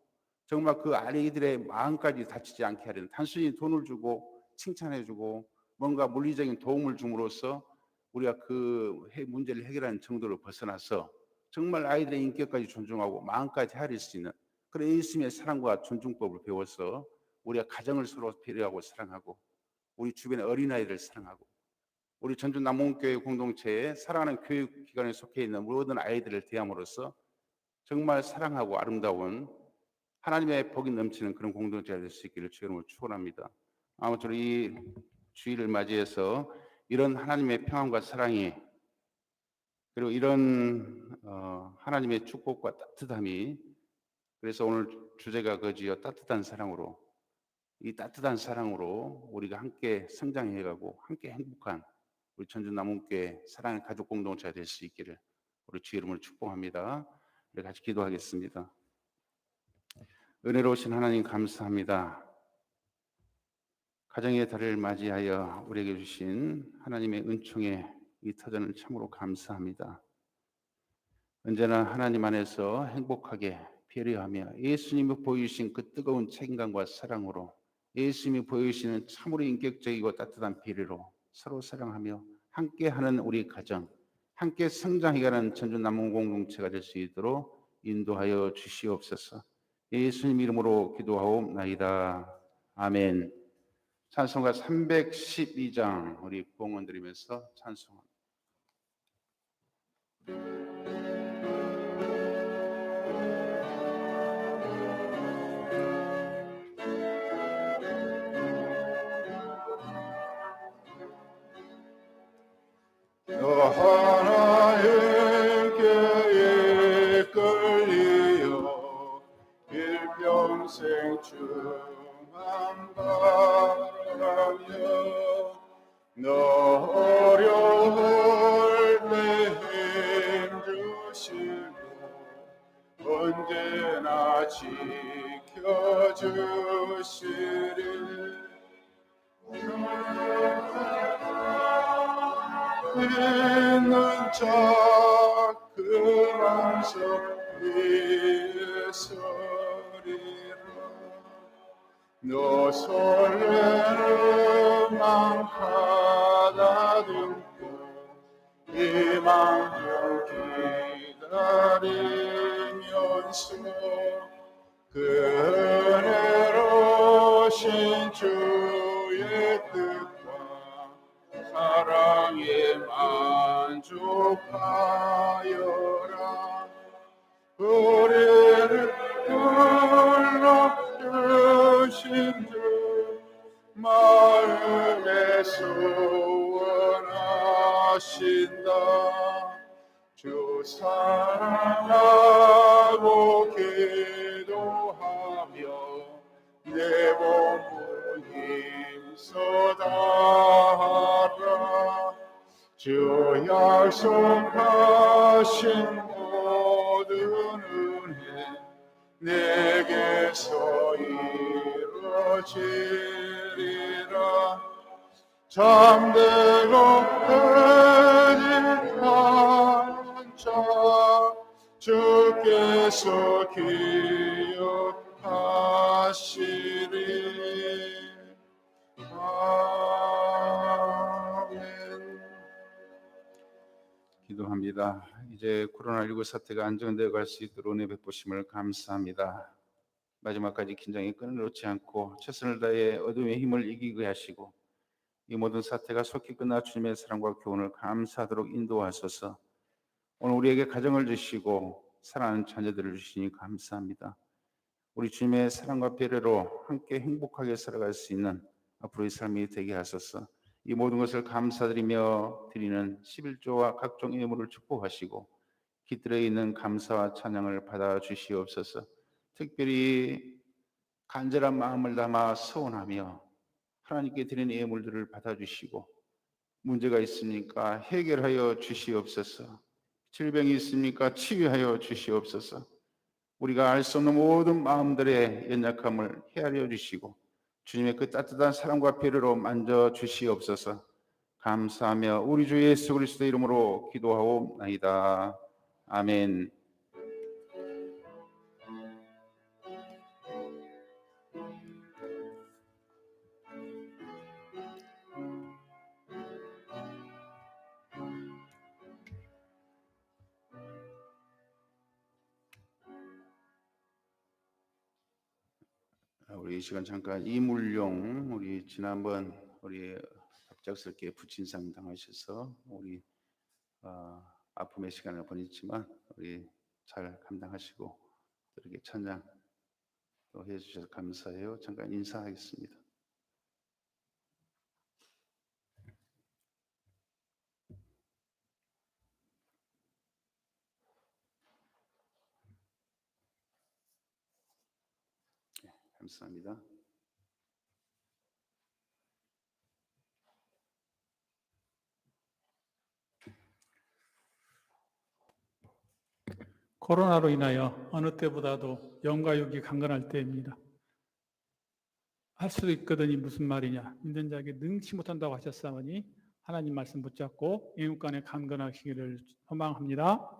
정말 그 아이들의 마음까지 다치지 않게 하려는 단순히 돈을 주고 칭찬해주고 뭔가 물리적인 도움을 줌으로써 우리가 그 문제를 해결하는 정도로 벗어나서 정말 아이들의 인격까지 존중하고 마음까지 헤아릴 수 있는 그런 예수님의 사랑과 존중법을 배워서 우리가 가정을 서로 배려하고 사랑하고 우리 주변의 어린아이들을 사랑하고 우리 전주 남원교회 공동체에 사랑하는 교육기관에 속해 있는 모든 아이들을 대함으로써 정말 사랑하고 아름다운 하나님의 복이 넘치는 그런 공동체가 될 수 있기를 주의 이름으로 축원합니다. 아무쪼록 이 주일을 맞이해서 이런 하나님의 평안과 사랑이 그리고 이런 하나님의 축복과 따뜻함이 그래서 오늘 주제가 그지요. 따뜻한 사랑으로 이 따뜻한 사랑으로 우리가 함께 성장해가고 함께 행복한 우리 전주 남원교회 사랑의 가족 공동체가 될 수 있기를 우리 주의 이름으로 축복합니다. 우리 같이 기도하겠습니다. 은혜로우신 하나님 감사합니다. 가정의 달을 맞이하여 우리에게 주신 하나님의 은총의 이 터전을 참으로 감사합니다. 언제나 하나님 안에서 행복하게 배려하며 예수님이 보여주신 그 뜨거운 책임감과 사랑으로 예수님이 보여주시는 참으로 인격적이고 따뜻한 배려로 서로 사랑하며 함께하는 우리 가정, 함께 성장해가는 전주 남원 공동체가 될 수 있도록 인도하여 주시옵소서. 예수님 이름으로 기도하옵나이다. 아멘. 찬송가 312장 우리 봉헌 드리면서 찬송합니다. 하나님께 이끌리어 일평생 충만바라며 너 어려울 때 힘주시고 언제나 지켜주시리 있는 자 그 마음속 위에 서리라 너 설레는 맘 가다듬고 희망 기다리면서 그 은혜로신 주의 뜻과 사랑에 만족하여라. 우리를 불러주신 주 마음에 소원하신다. 주 사랑하고 기도하며 내 몸을 힘써다하라. 주 약속하신 모든 은혜 내게서 이루어지리라. 잠들고 회직하는 자 주께서 기억하시리. 아멘. 기도합니다. 이제 코로나19 사태가 안정되어 갈 수 있도록 은혜 베푸심을 감사합니다. 마지막까지 긴장이 끊어놓지 않고 최선을 다해 어둠의 힘을 이기게 하시고 이 모든 사태가 속히 끝나 주님의 사랑과 교훈을 감사하도록 인도하소서. 오늘 우리에게 가정을 주시고 사랑하는 자녀들을 주시니 감사합니다. 우리 주님의 사랑과 배려로 함께 행복하게 살아갈 수 있는 앞으로의 삶이 되게 하소서. 이 모든 것을 감사드리며 드리는 11조와 각종 예물을 축복하시고 깃들어 있는 감사와 찬양을 받아 주시옵소서. 특별히 간절한 마음을 담아 서원하며 하나님께 드리는 예물들을 받아 주시고 문제가 있습니까? 해결하여 주시옵소서. 질병이 있습니까? 치유하여 주시옵소서. 우리가 알 수 없는 모든 마음들의 연약함을 헤아려 주시고 주님의 그 따뜻한 사랑과 배려로 만져 주시옵소서. 감사하며 우리 주 예수 그리스도의 이름으로 기도하옵나이다. 아멘. 우리 이 시간 잠깐 이물용 우리 지난번 우리 갑작스럽게 부친상 당하셔서 우리 아픔의 시간을 보냈지만 우리 잘 감당하시고 이렇게 찬양 또 해주셔서 감사해요. 잠깐 인사하겠습니다. 감사합니다. 코로나로 인하여 어느 때보다도 영과 육이 강건할 때입니다. 할 수도 있거든이 무슨 말이냐. 믿는 자에게 능치 못한다고 하셨사오니 하나님 말씀 붙잡고 영육간에 강건하시기를 소망합니다.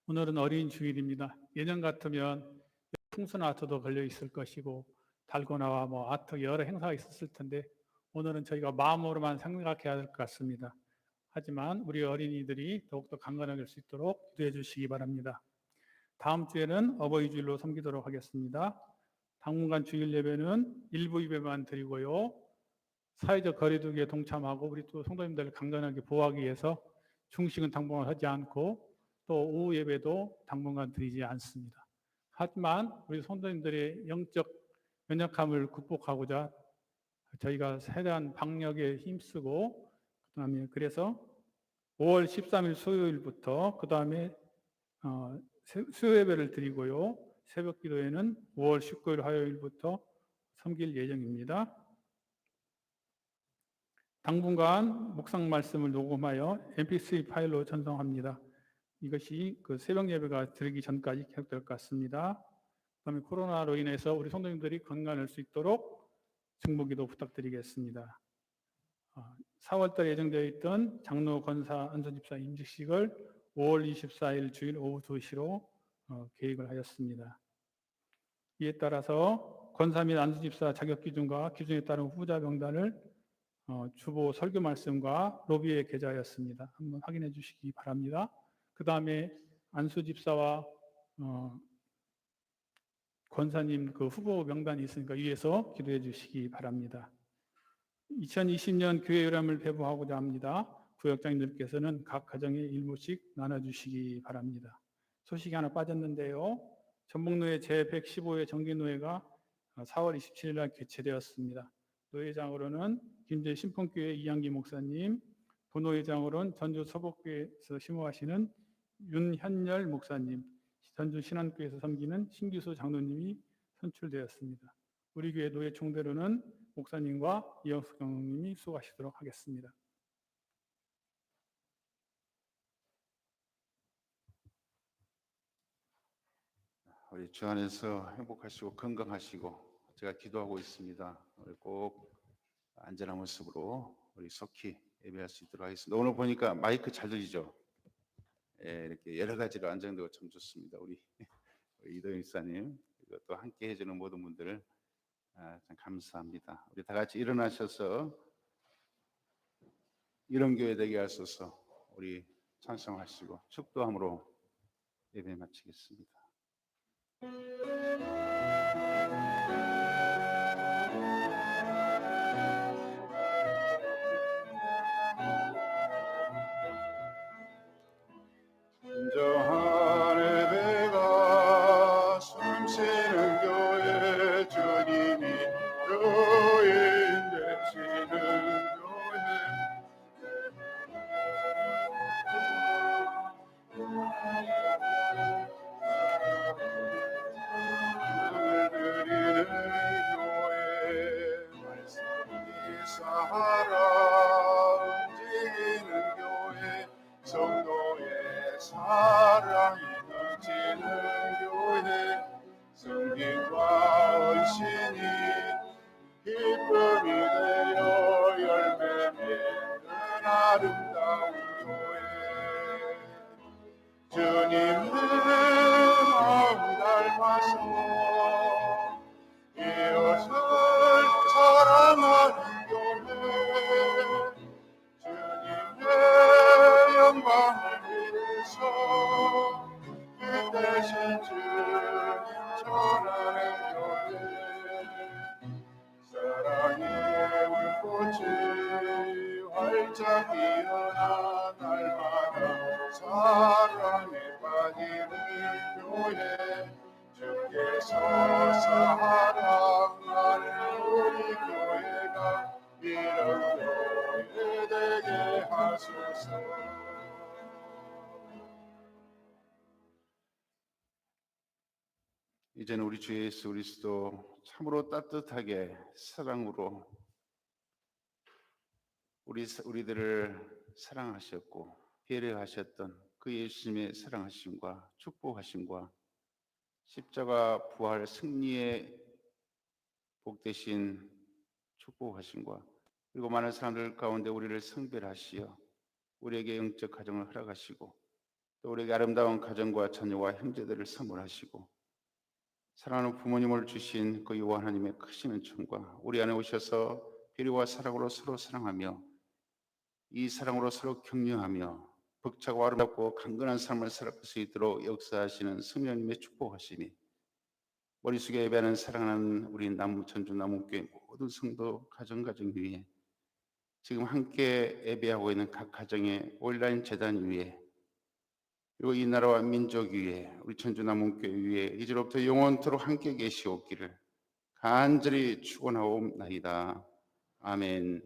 오늘은 어린 주일입니다. 예년 같으면 풍선 아트도 걸려 있을 것이고 달고나와 아트 여러 행사가 있었을 텐데 오늘은 저희가 마음으로만 생각해야 될 것 같습니다. 하지만 우리 어린이들이 더욱더 강건하게 될 수 있도록 기도해 주시기 바랍니다. 다음 주에는 어버이 주일로 섬기도록 하겠습니다. 당분간 주일 예배는 일부 예배만 드리고요. 사회적 거리두기에 동참하고 우리 또 성도님들을 강건하게 보호하기 위해서 중식은 당분간 하지 않고 또 오후 예배도 당분간 드리지 않습니다. 하지만 우리 성도님들의 영적 연약함을 극복하고자 저희가 최대한 방역에 힘쓰고 그다음에 그래서 5월 13일 수요일부터 그다음에 수요 예배를 드리고요. 새벽 기도회는 5월 19일 화요일부터 섬길 예정입니다. 당분간 묵상 말씀을 녹음하여 mp3 파일로 전송합니다. 이것이 그 새벽 예배가 드리기 전까지 계속될 것 같습니다. 그다음에 코로나로 인해서 우리 성도님들이 건강할 수 있도록 중보기도 부탁드리겠습니다. 4월달 예정되어 있던 장로 권사 안수집사 임직식을 5월 24일 주일 오후 2시로 계획을 하였습니다. 이에 따라서 권사 및 안수집사 자격 기준과 기준에 따른 후보자 명단을 주보 설교 말씀과 로비에 게재하였습니다. 한번 확인해 주시기 바랍니다. 그 다음에 안수집사와 권사님 그 후보 명단이 있으니까 위에서 기도해 주시기 바랍니다. 2020년 교회 요람을 배부하고자 합니다. 구역장님들께서는 각 가정에 일부씩 나눠주시기 바랍니다. 소식이 하나 빠졌는데요. 전북노회 제115회 정기노회가 4월 27일 날 개최되었습니다. 노회장으로는 김제 신풍교회 이양기 목사님, 부노회장으로는 전주 서복교회에서 심호하시는 윤현열 목사님, 전주 신안교회에서 섬기는 신규수 장로님이 선출되었습니다. 우리 교회 노회 총대로는 목사님과 이영숙 장로님이 수고하시도록 하겠습니다. 우리 주 안에서 행복하시고 건강하시고 제가 기도하고 있습니다. 우리 꼭 안전한 모습으로 우리 속히 예배할 수 있도록 하겠습니다. 오늘 보니까 마이크 잘 들리죠? 예, 이렇게 여러 가지로 안정되고 참 좋습니다. 우리 이도영 목사님 그리고 또 함께 해주는 모든 분들 참 감사합니다. 우리 다 같이 일어나셔서 이런 교회 되게 하소서. 우리 찬송하시고 축도함으로 예배 마치겠습니다. 인정한 예배가 숨쉬는 교회 주님이 교인 되시는 교회 드리는 교회 말씀이 살아 움직이는 교회 성도의 사랑이 넘치는 교회 성김과 헌신이 기쁨이 되어 열매 맺는 아름다운 교회 주님의 마음 닮아서 이웃을 사랑하는 교회 주님의 영광을 위해서 이 대신 주님 전하는 교회 사랑의 울꽃이 활짝 피어나 날마다 사랑에 빠지는 교회 주께서 사랑하는 우리 교회가 이런 교회 되게 하소서. 이제는 우리 주 예수 그리스도 참으로 따뜻하게 사랑으로 우리들을 사랑하셨고 배려하셨던 그 예수님의 사랑하심과 축복하심과 십자가 부활 승리의 복되신 축복하심과 그리고 많은 사람들 가운데 우리를 성별하시어 우리에게 영적 가정을 허락하시고 또 우리에게 아름다운 가정과 자녀와 형제들을 선물하시고 사랑하는 부모님을 주신 그 여호와 하나님의 크신 은총과 우리 안에 오셔서 배려와 사랑으로 서로 사랑하며 이 사랑으로 서로 격려하며 벅차고 아름답고 강건한 삶을 살아갈 수 있도록 역사하시는 성령님의 축복하심이 머릿속에 예배하는 사랑하는 우리 전주 남문교회 모든 성도 가정 위에 지금 함께 예배하고 있는 각 가정의 온라인 재단 위에 그리고 이 나라와 민족 위에 우리 전주 남문교회 위에 이제로부터 영원토록 함께 계시옵기를 간절히 축원하옵나이다. 아멘.